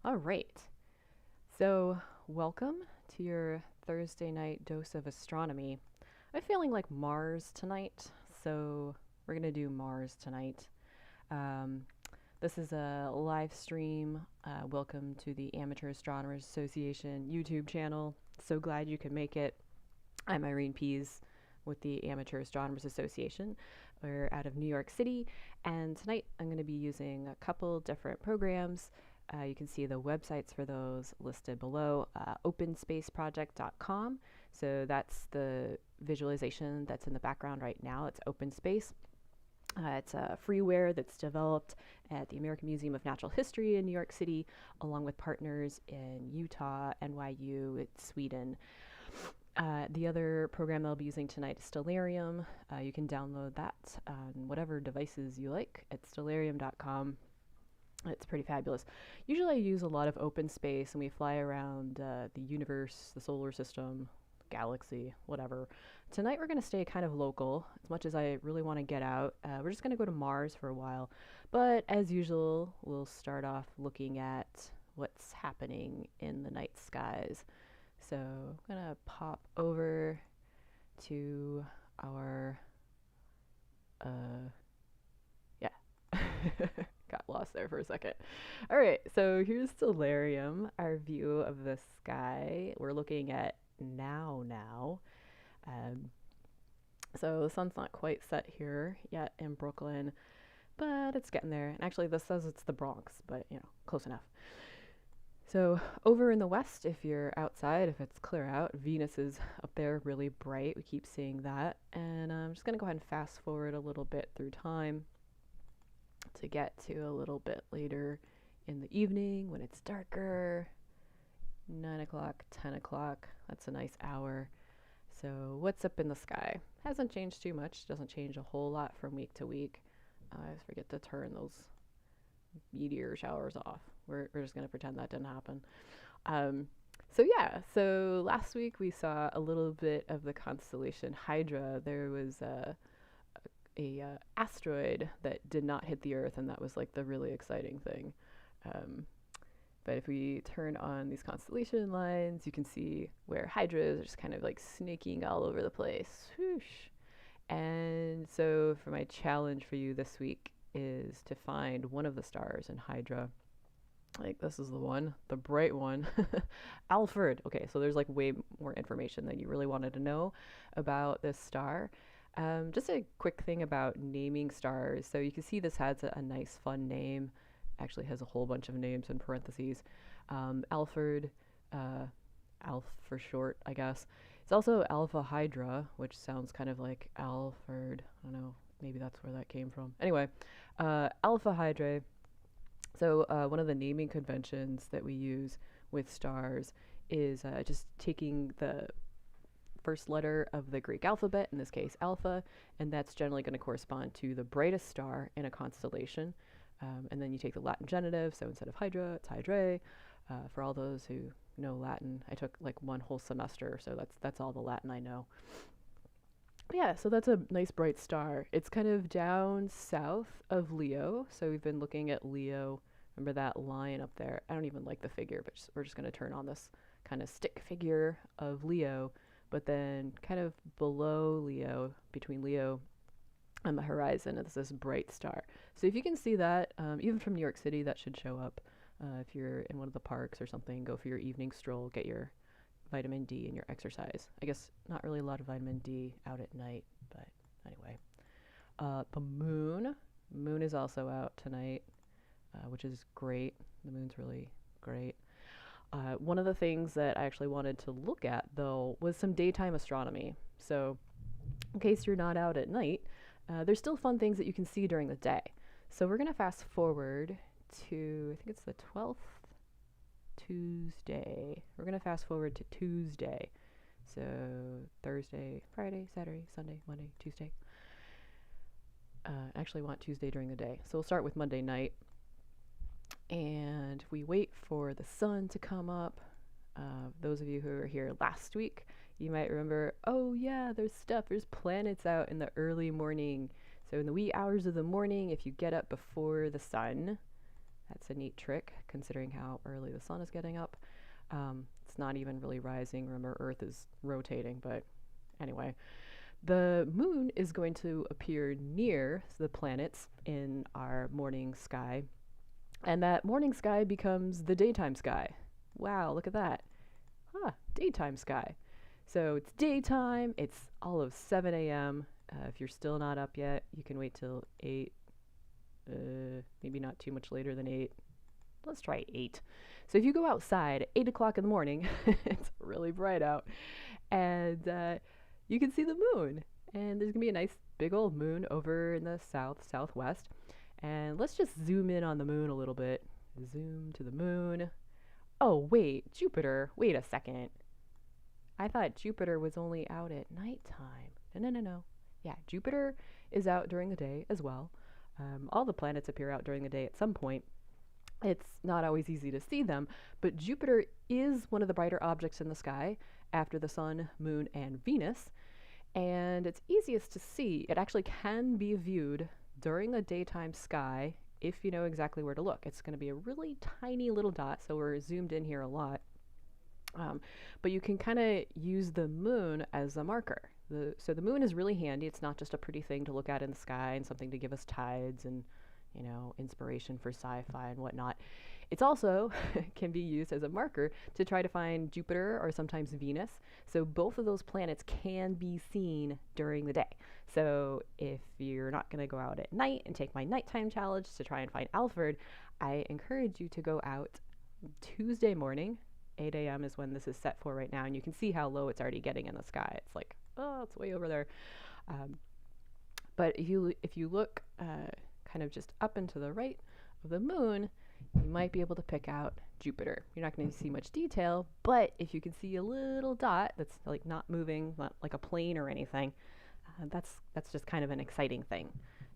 All right. So, welcome to your Thursday night dose of astronomy. I'm feeling like Mars tonight, so we're going to do Mars tonight. Um, this is a live stream. Welcome to the Amateur Astronomers Association YouTube channel. So glad you could make it. I'm Irene Pease with the Amateur Astronomers Association. We're out of New York City, and tonight I'm going to be using a couple different programs. You can see the websites for those listed below, openspaceproject.com. So that's the visualization that's in the background right now. It's OpenSpace. It's a freeware that's developed at the American Museum of Natural History in New York City, along with partners in Utah, NYU, Sweden. The other program I'll be using tonight is Stellarium. You can download that on whatever devices you like at stellarium.com. It's pretty fabulous. Usually I use a lot of open space and we fly around the universe, the solar system, galaxy, whatever. Tonight we're going to stay kind of local, as much as I really want to get out. We're just going to go to Mars for a while. But as usual, we'll start off looking at what's happening in the night skies. So I'm going to pop over to our, yeah. Got lost there for a second. All right, so here's Stellarium, our view of the sky. We're looking at now. Um, so the sun's not quite set here yet in Brooklyn, but it's getting there. And actually, this says it's the Bronx, but close enough. So over in the west, if you're outside, if it's clear out, Venus is up there really bright. We keep seeing that. And I'm just going to go ahead and fast forward a little bit through time to get to a little bit later in the evening when it's darker. 9 o'clock, 10 o'clock. That's a nice hour. So what's up in the sky? Hasn't changed too much. Doesn't change a whole lot from week to week. I always forget to turn those meteor showers off. We're just going to pretend that didn't happen. So last week we saw a little bit of the constellation Hydra. There was a asteroid that did not hit the Earth, and that was like the really exciting thing. But if we turn on these constellation lines, you can see where Hydra is just kind of like snaking all over the place. Whoosh. And so for my challenge for you this week is to find one of the stars in Hydra. Like this is the one, the bright one, Alfred. Okay, so there's like way more information than you really wanted to know about this star. Just a quick thing about naming stars. So you can see this has a nice fun name. Actually has a whole bunch of names in parentheses. Alfred, Alf for short, I guess. It's also Alpha Hydra, which sounds kind of like Alfred. I don't know, maybe that's where that came from. Anyway, Alpha Hydra. So one of the naming conventions that we use with stars is just taking the first letter of the Greek alphabet, in this case alpha, and that's generally going to correspond to the brightest star in a constellation. And then you take the Latin genitive, so instead of Hydra, it's Hydrae. For all those who know Latin, I took like one whole semester, so that's all the Latin I know. But yeah, so that's a nice bright star. It's kind of down south of Leo, so we've been looking at Leo. Remember that line up there? I don't even like the figure, but we're just going to turn on this kind of stick figure of Leo. But then kind of below Leo, between Leo and the horizon, is this bright star. So if you can see that, even from New York City, that should show up. If you're in one of the parks or something, go for your evening stroll, get your vitamin D and your exercise. I guess not really a lot of vitamin D out at night, but anyway. The moon is also out tonight, which is great. The moon's really great. One of the things that I actually wanted to look at, though, was some daytime astronomy. So in case you're not out at night, there's still fun things that you can see during the day. So we're going to fast forward to, I think it's the 12th, Tuesday. We're going to fast forward to Tuesday. So Thursday, Friday, Saturday, Sunday, Monday, Tuesday. Actually want Tuesday during the day. So we'll start with Monday night. And we wait for the sun to come up. Those of you who were here last week, you might remember, oh yeah, there's planets out in the early morning. So in the wee hours of the morning, if you get up before the sun, That's a neat trick considering how early the sun is getting up. It's not even really rising. Remember, Earth is rotating, but anyway. The moon is going to appear near the planets in our morning sky, and that morning sky becomes the daytime sky. Wow, look at that. Daytime sky. So it's daytime, it's all of 7 a.m. If you're still not up yet, you can wait till 8, maybe not too much later than 8. Let's try 8. So if you go outside at 8 o'clock in the morning, it's really bright out, and you can see the moon. And there's going to be a nice big old moon over in the southwest. And let's just zoom in on the moon a little bit. Zoom to the moon. Oh, wait, Jupiter. Wait a second. I thought Jupiter was only out at nighttime. No. Yeah, Jupiter is out during the day as well. All the planets appear out during the day at some point. It's not always easy to see them, but Jupiter is one of the brighter objects in the sky after the Sun, Moon, and Venus. And it's easiest to see. It actually can be viewed during the daytime sky if you know exactly where to look. It's going to be a really tiny little dot, so we're zoomed in here a lot. But you can kind of use the moon as a marker. So the moon is really handy. It's not just a pretty thing to look at in the sky and something to give us tides and, inspiration for sci-fi and whatnot. It's also can be used as a marker to try to find Jupiter or sometimes Venus. So both of those planets can be seen during the day. So if you're not going to go out at night and take my nighttime challenge to try and find Alfred, I encourage you to go out Tuesday morning. 8 a.m. is when this is set for right now, and you can see how low it's already getting in the sky. It's like, oh, it's way over there. But if you look kind of just up and to the right of the moon, you might be able to pick out Jupiter. You're not going to see much detail, but if you can see a little dot that's like not moving, not like a plane or anything, that's just kind of an exciting thing.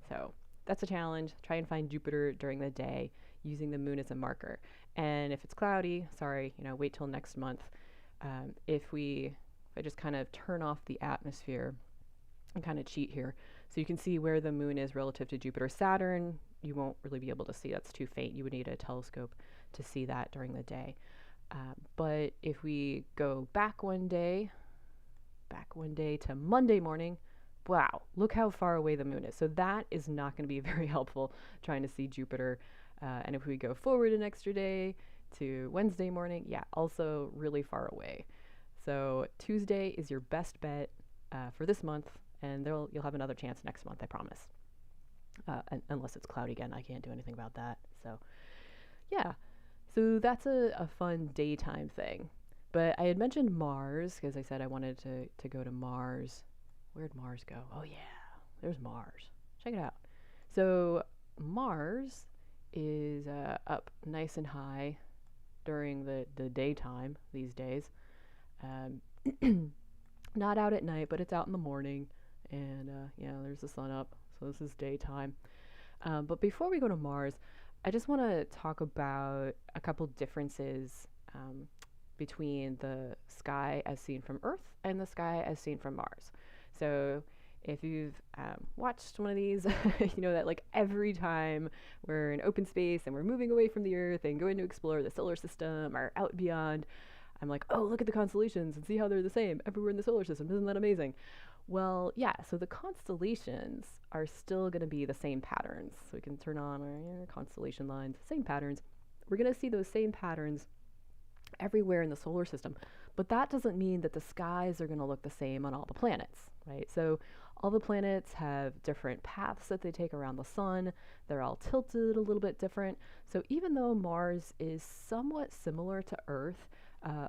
So that's a challenge. Try and find Jupiter during the day using the moon as a marker. And if it's cloudy, wait till next month. If I just kind of turn off the atmosphere and kind of cheat here, so you can see where the moon is relative to Jupiter. Saturn, you won't really be able to see. That's too faint. You would need a telescope to see that during the day. But if we go back one day to Monday morning, wow, look how far away the moon is. So that is not going to be very helpful trying to see Jupiter. And if we go forward an extra day to Wednesday morning, also really far away. So Tuesday is your best bet for this month, and you'll have another chance next month, I promise. Unless it's cloudy again, I can't do anything about that. So that's a fun daytime thing. But I had mentioned Mars because I said I wanted to go to Mars. Where'd Mars go? Oh yeah, there's Mars. Check it out. So Mars is up nice and high during the daytime these days. Not out at night, but it's out in the morning. And there's the sun up. So this is daytime. But before we go to Mars, I just want to talk about a couple differences between the sky as seen from Earth and the sky as seen from Mars. So if you've watched one of these, you know that like every time we're in open space and we're moving away from the Earth and going to explore the solar system or out beyond, I'm like, oh, look at the constellations and see how they're the same everywhere in the solar system. Isn't that amazing? Well, yeah, so the constellations are still going to be the same patterns. So we can turn on our constellation lines, same patterns. We're going to see those same patterns everywhere in the solar system. But that doesn't mean that the skies are going to look the same on all the planets, right? So all the planets have different paths that they take around the sun. They're all tilted a little bit different. So even though Mars is somewhat similar to Earth,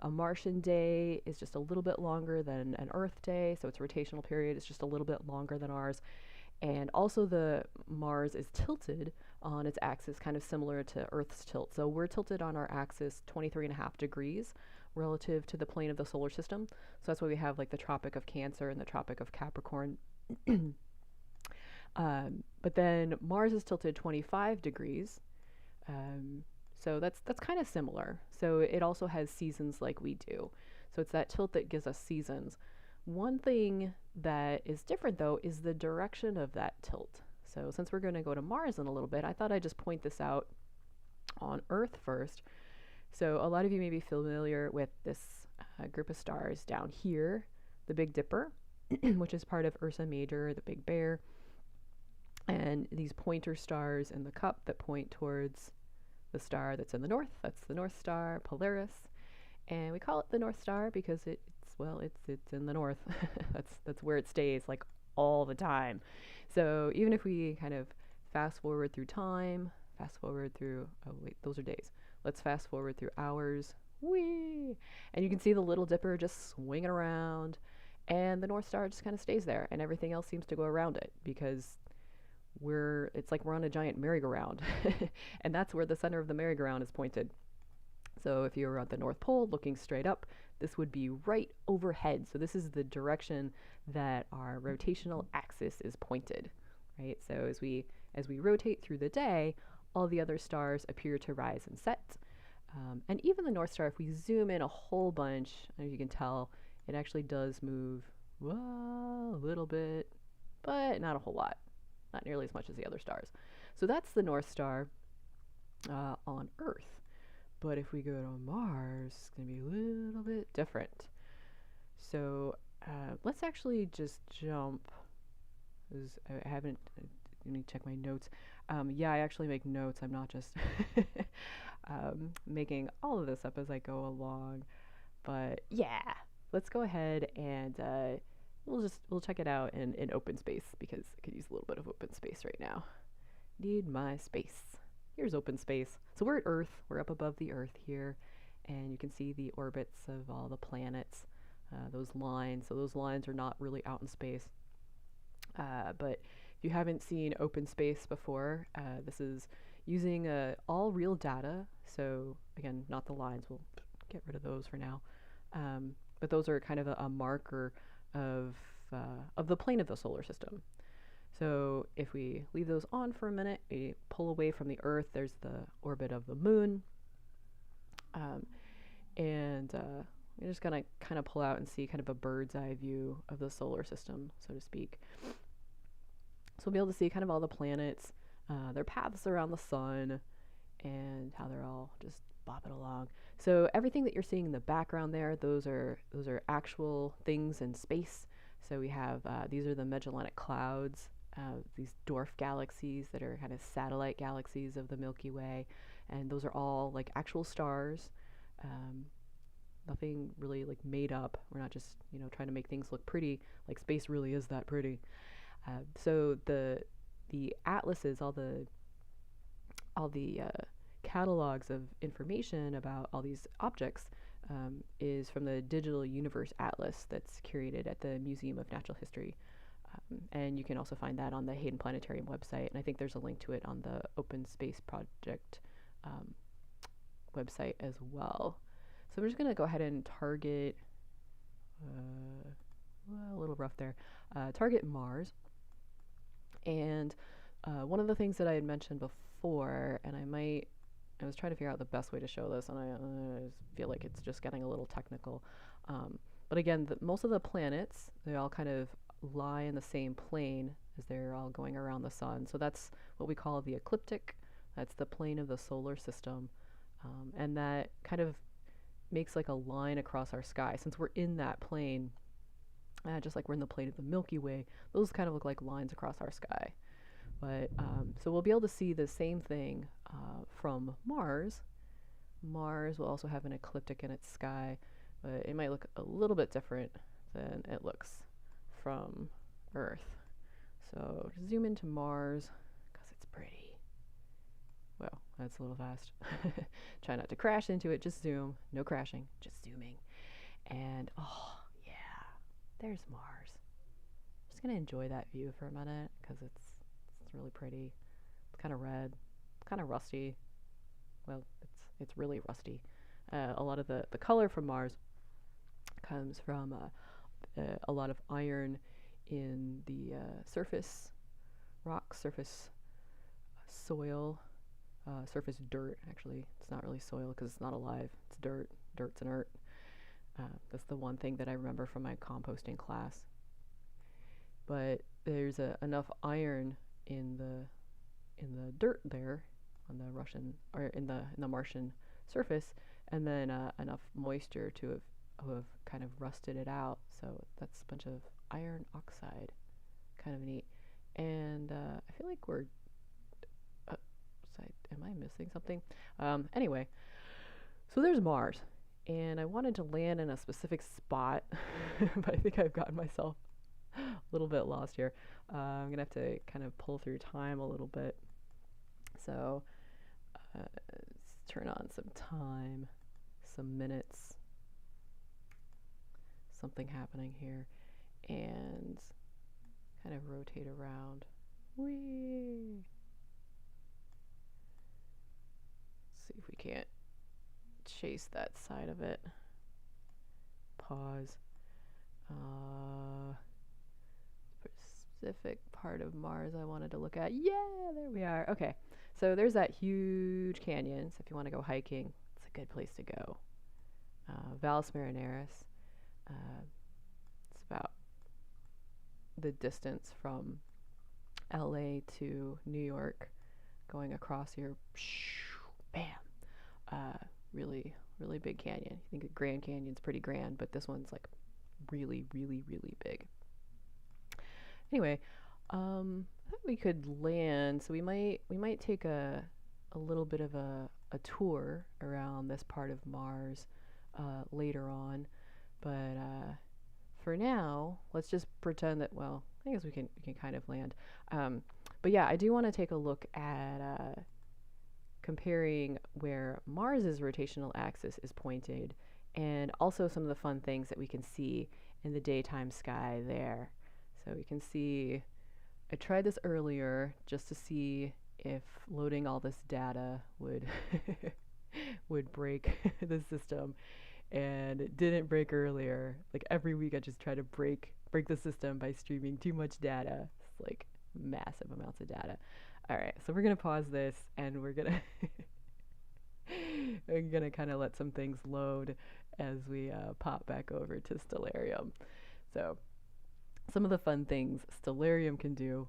a Martian day is just a little bit longer than an Earth day, so its rotational period is just a little bit longer than ours. And also the Mars is tilted on its axis, kind of similar to Earth's tilt. So we're tilted on our axis 23.5 degrees relative to the plane of the solar system. So that's why we have like the Tropic of Cancer and the Tropic of Capricorn. But then Mars is tilted 25 degrees. So that's kind of similar. So it also has seasons like we do. So it's that tilt that gives us seasons. One thing that is different, though, is the direction of that tilt. So since we're going to go to Mars in a little bit, I thought I'd just point this out on Earth first. So a lot of you may be familiar with this group of stars down here, the Big Dipper, which is part of Ursa Major, the Big Bear, and these pointer stars in the cup that point towards the star that's in the north. That's the North Star, Polaris, and we call it the North Star because it's in the north. that's where it stays like all the time. So even if we kind of fast forward through time, oh wait, those are days. Let's fast forward through hours. Whee! And you can see the Little Dipper just swinging around, and the North Star just kind of stays there, and everything else seems to go around it because it's like we're on a giant merry-go-round, and that's where the center of the merry-go-round is pointed. So if you were at the North Pole looking straight up, this would be right overhead. So this is the direction that our rotational axis is pointed, right? So as we rotate through the day, all the other stars appear to rise and set. And even the North Star, if we zoom in a whole bunch, as you can tell, it actually does move a little bit, but not a whole lot. Not nearly as much as the other stars. So that's the North Star on Earth. But if we go to Mars, it's going to be a little bit different. So let's actually just jump. Let me check my notes. Yeah, I actually make notes. I'm not just making all of this up as I go along. But yeah, let's go ahead and we'll check it out in OpenSpace because I could use a little bit of OpenSpace right now. Need my space. Here's OpenSpace. So we're at Earth. We're up above the Earth here, and you can see the orbits of all the planets. Those lines. So those lines are not really out in space. But if you haven't seen OpenSpace before, this is using all real data. So again, not the lines. We'll get rid of those for now. But those are kind of a marker of the plane of the solar system. So if we leave those on for a minute, we pull away from the Earth, there's the orbit of the moon. And we're just going to kind of pull out and see kind of a bird's eye view of the solar system, so to speak. So we'll be able to see kind of all the planets, their paths around the sun, and how they're all just bopping along. So everything that you're seeing in the background there, those are actual things in space. So we have, these are the Magellanic Clouds. These dwarf galaxies that are kind of satellite galaxies of the Milky Way, and those are all like actual stars. Nothing really like made up. We're not just trying to make things look pretty. Like space really is that pretty. So the atlases, all the catalogs of information about all these objects is from the Digital Universe Atlas that's curated at the Museum of Natural History. And you can also find that on the Hayden Planetarium website, and I think there's a link to it on the OpenSpace Project website as well. So we're just going to go ahead and target, a little rough there, target Mars. And one of the things that I had mentioned before, and I was trying to figure out the best way to show this, and I just feel like it's just getting a little technical. But again, most of the planets, they all kind of lie in the same plane as they're all going around the sun. So that's what we call the ecliptic. That's the plane of the solar system. And that kind of makes like a line across our sky. Since we're in that plane, just like we're in the plane of the Milky Way, those kind of look like lines across our sky. But so we'll be able to see the same thing from Mars. Mars will also have an ecliptic in its sky, but it might look a little bit different than it looks from Earth. So zoom into Mars because it's pretty. Well, that's a little fast. Try not to crash into it. Just zoom. No crashing. Just zooming. And oh yeah, there's Mars. Just gonna enjoy that view for a minute because it's really pretty. It's kind of red. It's kind of rusty. Well, it's really rusty. A lot of the color from Mars comes from a lot of iron in the surface rock, surface soil, surface dirt. Actually, it's not really soil because it's not alive. It's dirt. Dirt's inert. That's the one thing that I remember from my composting class. But there's enough iron in the dirt there on the Russian or in the Martian surface, and then enough moisture to have kind of rusted it out. So that's a bunch of iron oxide, kind of neat. And I feel like we're am I missing something? Anyway, so there's Mars, and I wanted to land in a specific spot, but I think I've gotten myself a little bit lost here. I'm gonna have to kind of pull through time a little bit. So let's turn on some time, some minutes, something happening here, and kind of rotate around. Whee! See if we can't chase that side of it. Pause. Specific part of Mars I wanted to look at. Yeah, there we are. Okay, so there's that huge canyon. So if you want to go hiking, it's a good place to go. Valles Marineris. It's about the distance from LA to New York, going across here. Bam! Really, really big canyon. You think the Grand Canyon's pretty grand, but this one's like really, really, really big. Anyway, I thought we could land, so we might take a little bit of a tour around this part of Mars later on, but for now, let's just pretend that, well, I guess we can kind of land. But yeah, I do want to take a look at comparing where Mars's rotational axis is pointed, and also some of the fun things that we can see in the daytime sky there. So we can see, I tried this earlier just to see if loading all this data would would break the system, and it didn't break earlier. Like every week I just try to break the system by streaming too much data. It's like massive amounts of data. All right, so we're gonna pause this, and we're gonna kind of let some things load as we pop back over to Stellarium. So some of the fun things Stellarium can do.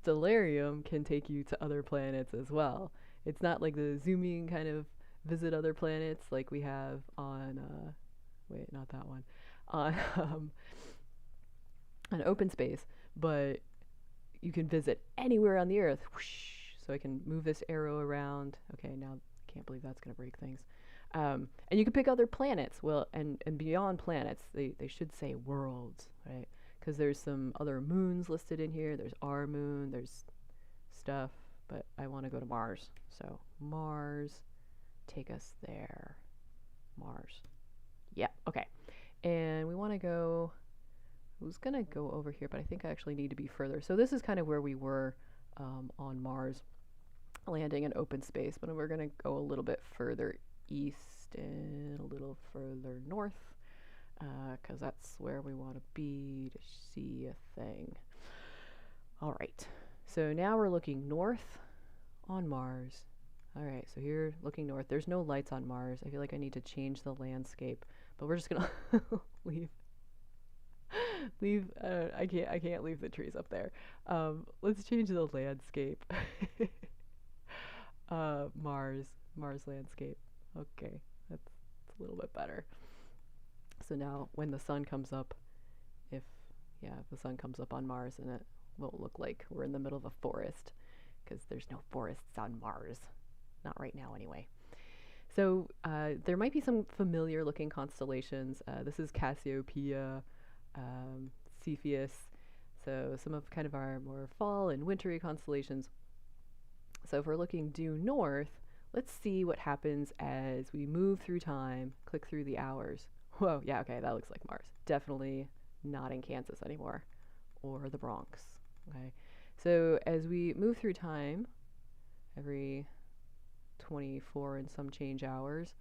Stellarium can take you to other planets as well. It's not like the zooming kind of visit other planets like we have on wait, not that one, on OpenSpace, but you can visit anywhere on the Earth. Whoosh, so I can move this arrow around. Okay, now I can't believe that's going to break things. And you can pick other planets. Well, and beyond planets, they should say worlds, right? Because there's some other moons listed in here. There's our moon, there's stuff, but I want to go to Mars. So Mars, take us there. Mars. Yeah, okay. And we want to go, I was going to go over here, but I think I actually need to be further. So this is kind of where we were on Mars, landing in open space, but we're going to go a little bit further east and a little further north, because that's where we want to be to see a thing. All right, so now we're looking north on Mars. All right, so here, looking north, there's no lights on Mars. I feel like I need to change the landscape, but we're just gonna leave. I can't leave the trees up there. Let's change the landscape. Mars landscape. Okay, that's a little bit better. So now when the sun comes up, if the sun comes up on Mars, and it won't look like we're in the middle of a forest, because there's no forests on Mars. Not right now anyway. So there might be some familiar looking constellations. This is Cassiopeia, Cepheus, so some of kind of our more fall and wintry constellations. So if we're looking due north, let's see what happens as we move through time, click through the hours. Whoa, yeah, okay, that looks like Mars. Definitely not in Kansas anymore, or the Bronx, okay? So as we move through time, every 24 and some change hours,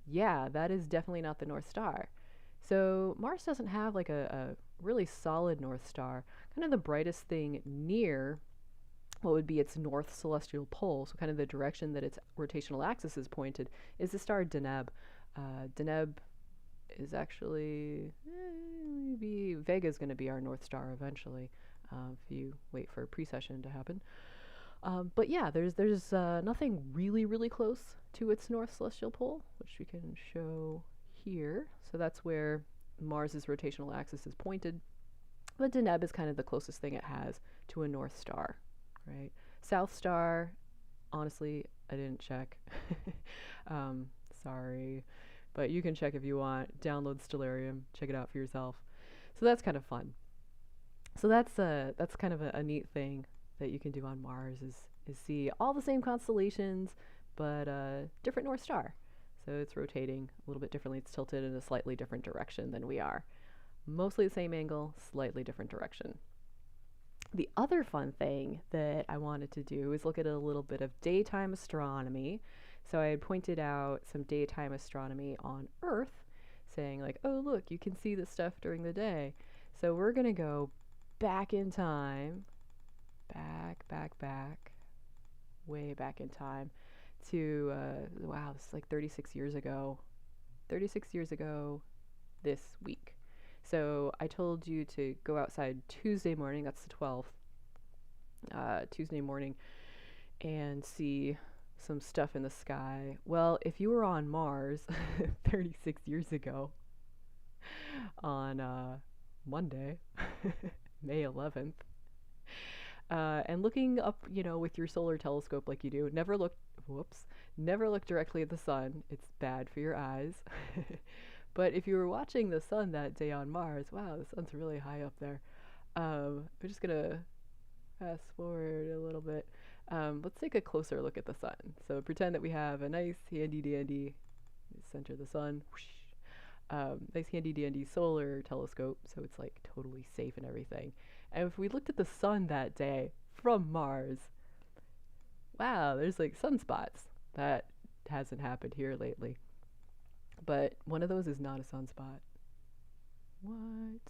yeah, that is definitely not the North Star. So Mars doesn't have like a really solid North Star. Kind of the brightest thing near what would be its north celestial pole, so kind of the direction that its rotational axis is pointed, is the star Deneb. Deneb is actually, maybe Vega is going to be our North Star eventually, if you wait for precession to happen. But yeah, there's nothing really close to its north celestial pole, which we can show here. So that's where Mars's rotational axis is pointed. But Deneb is kind of the closest thing it has to a North Star, right? South Star, honestly, I didn't check. Sorry. But you can check if you want. Download Stellarium, check it out for yourself. So that's kind of fun. So that's kind of a neat thing that you can do on Mars is see all the same constellations, but different North Star. So it's rotating a little bit differently. It's tilted in a slightly different direction than we are. Mostly the same angle, slightly different direction. The other fun thing that I wanted to do is look at a little bit of daytime astronomy. So I had pointed out some daytime astronomy on Earth, saying like, oh look, you can see this stuff during the day. So we're going to go back in time, way back in time to, wow, this is like 36 years ago. 36 years ago this week. So I told you to go outside Tuesday morning, that's the 12th, Tuesday morning, and see some stuff in the sky. Well, if you were on Mars 36 years ago on Monday, May 11th, and looking up, with your solar telescope like you do, never look directly at the sun. It's bad for your eyes. But if you were watching the sun that day on Mars, wow, the sun's really high up there. I'm just going to fast forward a little bit. Let's take a closer look at the sun. So pretend that we have a nice handy-dandy, center of the sun, nice handy-dandy solar telescope, so it's like totally safe and everything. And if we looked at the sun that day from Mars, wow, there's like sunspots. That hasn't happened here lately. But one of those is not a sunspot. What?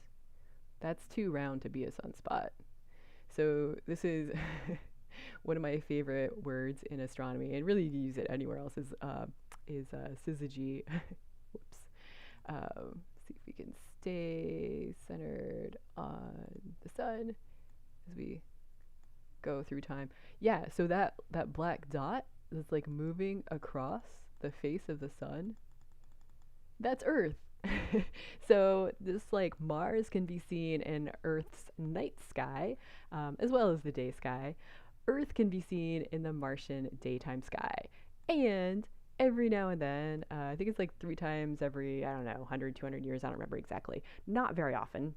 That's too round to be a sunspot. So this is one of my favorite words in astronomy, and really you use it anywhere else, is syzygy. Whoops. See if we can stay centered on the sun as we go through time. Yeah, so that black dot that's like moving across the face of the sun, that's Earth. So this like Mars can be seen in Earth's night sky, as well as the day sky. Earth can be seen in the Martian daytime sky. And every now and then, I think it's like 3 times every, 100, 200 years, I don't remember exactly. Not very often.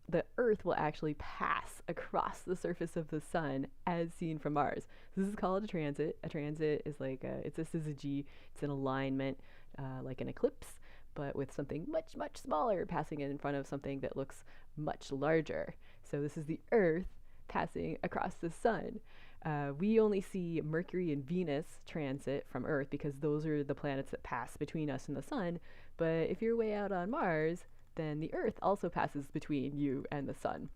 The Earth will actually pass across the surface of the sun as seen from Mars. This is called a transit. A transit is like it's a syzygy. It's an alignment, like an eclipse, but with something much smaller passing in front of something that looks much larger. So this is the Earth passing across the sun. We only see Mercury and Venus transit from Earth because those are the planets that pass between us and the sun. But if you're way out on Mars, then the Earth also passes between you and the sun.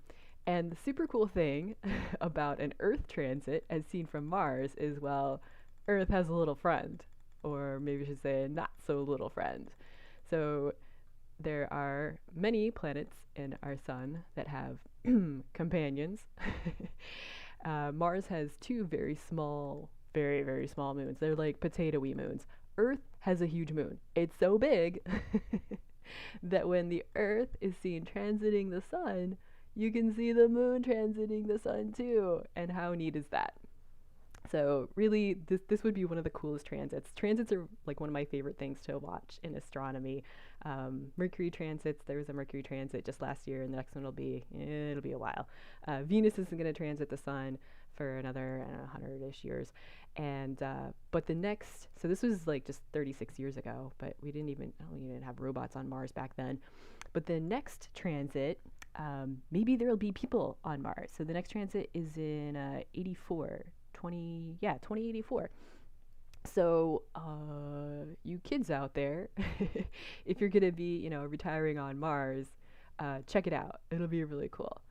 And the super cool thing about an Earth transit as seen from Mars is, well, Earth has a little friend, or maybe I should say a not so little friend. So there are many planets in our sun that have companions. Mars has 2 very small, very small moons. They're like potato-y moons. Earth has a huge moon. It's so big that when the Earth is seen transiting the sun, you can see the moon transiting the sun too. And how neat is that? So really, this would be one of the coolest transits. Transits are like one of my favorite things to watch in astronomy. Mercury transits, there was a Mercury transit just last year, and the next one it'll be a while. Venus isn't going to transit the sun for another 100-ish years. And but the next, so this was like just 36 years ago, but we didn't even have robots on Mars back then. But the next transit, maybe there'll be people on Mars. So the next transit is in 2084. So you kids out there, if you're gonna be retiring on Mars, check it out. It'll be really cool.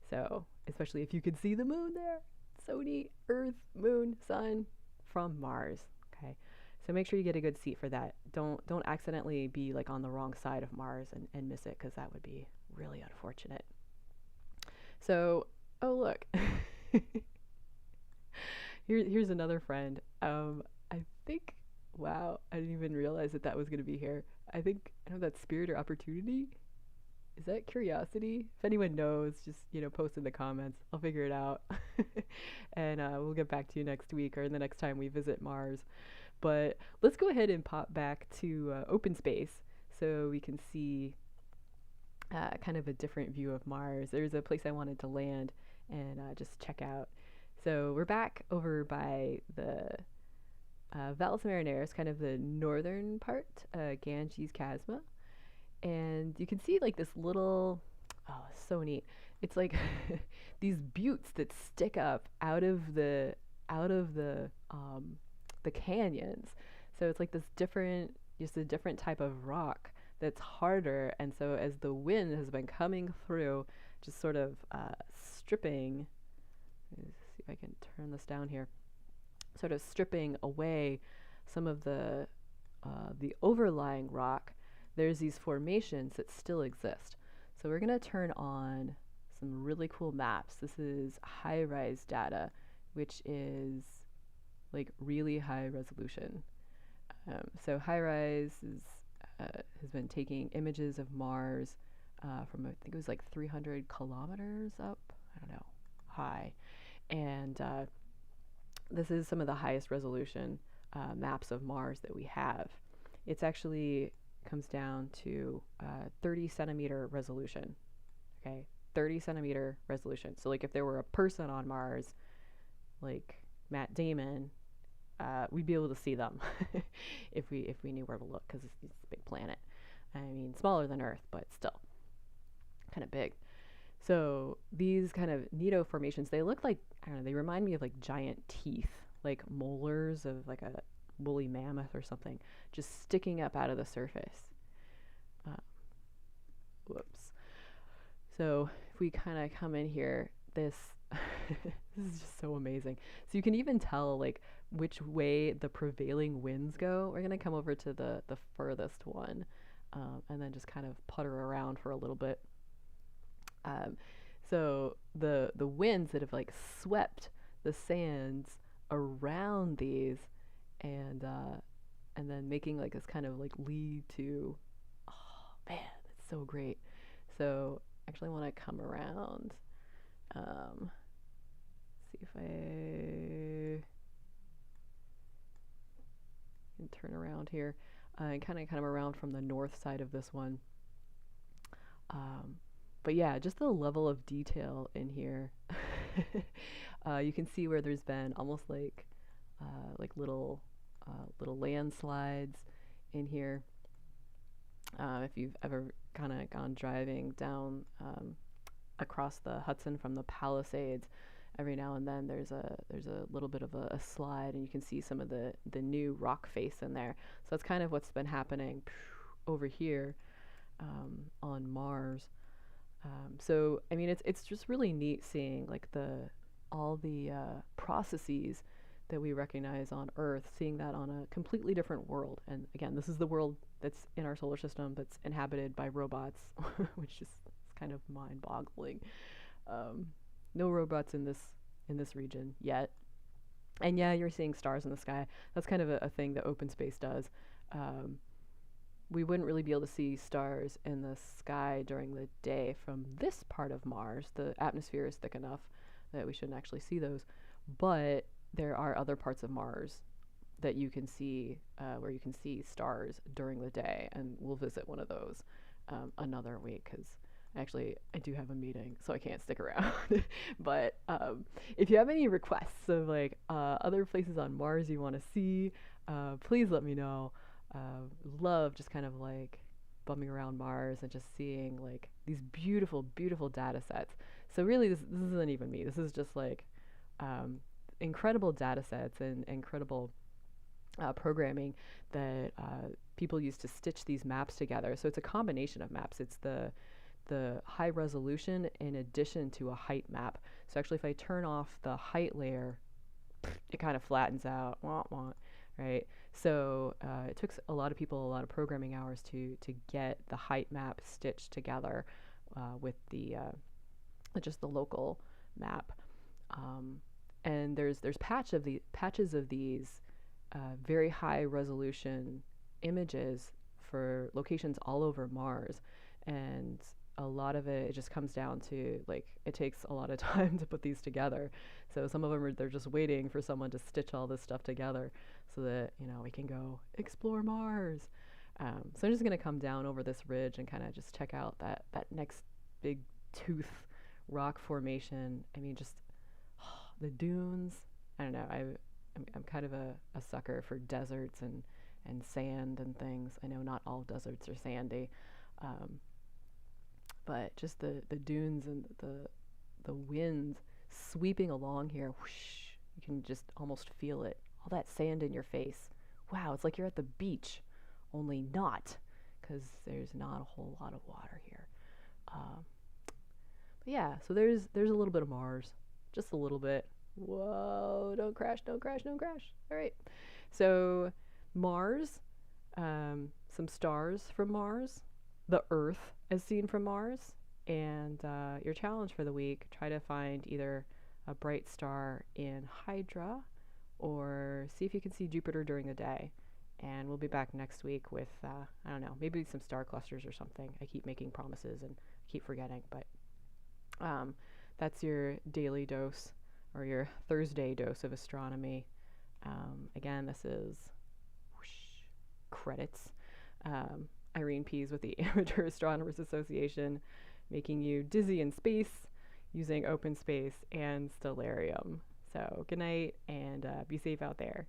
So especially if you can see the moon there, so neat. Earth, moon, sun from Mars. Okay, so make sure you get a good seat for that. Don't accidentally be like on the wrong side of Mars and miss it, because that would be really unfortunate. So, oh look. Here's another friend. I think, wow, I didn't even realize that that was going to be here. I don't know, that Spirit or Opportunity? Is that Curiosity? If anyone knows, just, post in the comments. I'll figure it out. And we'll get back to you next week or the next time we visit Mars. But let's go ahead and pop back to OpenSpace so we can see kind of a different view of Mars. There's a place I wanted to land and just check out. So we're back over by the Valles Marineris, kind of the northern part, Ganges Chasma. And you can see like this little, oh, it's so neat. It's like these buttes that stick up out of the canyons. So it's like this different, just a different type of rock that's harder. And so as the wind has been coming through, just sort of stripping, let's see if I can turn this down here, sort of stripping away some of the overlying rock, there's these formations that still exist. So we're going to turn on some really cool maps. This is high-res data, which is like really high resolution. So high-res has been taking images of Mars from, I think it was like 300 kilometers up, I don't know, high. And this is some of the highest resolution maps of Mars that we have. It's actually comes down to 30 centimeter resolution. Okay, 30 centimeter resolution. So like if there were a person on Mars, like Matt Damon, we'd be able to see them if we knew where to look, because it's a big planet. I mean, smaller than Earth, but still kind of big. So these kind of neato formations, they look like, I don't know, they remind me of like giant teeth, like molars of like a woolly mammoth or something, just sticking up out of the surface. Whoops. So if we kind of come in here, this this is just so amazing. So you can even tell like which way the prevailing winds go. We're gonna come over to the furthest one, and then just kind of putter around for a little bit. So the winds that have like swept the sands around these, and then making like this kind of like lead to, oh man, that's so great. So actually I want to come around, see if I can turn around here, and kind of come around from the north side of this one. But yeah, just the level of detail in here. You can see where there's been almost like little landslides in here. If you've ever kind of gone driving down across the Hudson from the Palisades, every now and then there's a little bit of a slide, and you can see some of the new rock face in there. So that's kind of what's been happening over here on Mars. So I mean, it's just really neat seeing like all the processes that we recognize on Earth, seeing that on a completely different world. And again, this is the world that's in our solar system that's inhabited by robots, which is kind of mind-boggling. No robots in this region yet. And yeah, you're seeing stars in the sky. That's kind of a thing that OpenSpace does. We wouldn't really be able to see stars in the sky during the day from this part of Mars. The atmosphere is thick enough that we shouldn't actually see those. But there are other parts of Mars that you can see, where you can see stars during the day, and we'll visit one of those another week, because actually I do have a meeting, so I can't stick around. But if you have any requests of like other places on Mars you want to see, please let me know. Love just kind of like bumming around Mars and just seeing like these beautiful, beautiful data sets. So really this isn't even me. This is just like incredible data sets and incredible programming that people use to stitch these maps together. So it's a combination of maps. It's the high resolution in addition to a height map. So actually if I turn off the height layer, it kind of flattens out, right? So it took a lot of people a lot of programming hours to get the height map stitched together with the just the local map. And there's patches of these very high resolution images for locations all over Mars, and a lot of it just comes down to, like, it takes a lot of time to put these together. So some of them they're just waiting for someone to stitch all this stuff together so that, you know, we can go explore Mars. So I'm just gonna come down over this ridge and kind of just check out that next big tooth rock formation. I mean, just the dunes. I don't know. I'm kind of a sucker for deserts and sand and things. I know not all deserts are sandy, but just the dunes and the winds sweeping along here. Whoosh, you can just almost feel it. All that sand in your face. Wow, it's like you're at the beach, only not, because there's not a whole lot of water here. But yeah, so there's a little bit of Mars, just a little bit. Whoa, don't crash, don't crash, don't crash. All right. So Mars, some stars from Mars, the Earth as seen from Mars, and your challenge for the week, try to find either a bright star in Hydra or see if you can see Jupiter during the day. And we'll be back next week with, I don't know, maybe some star clusters or something. I keep making promises and keep forgetting, but that's your daily dose, or your Thursday dose of astronomy. Again, this is whoosh, credits. Irene Pease with the Amateur Astronomers Association, making you dizzy in space using OpenSpace and Stellarium. So good night, and be safe out there.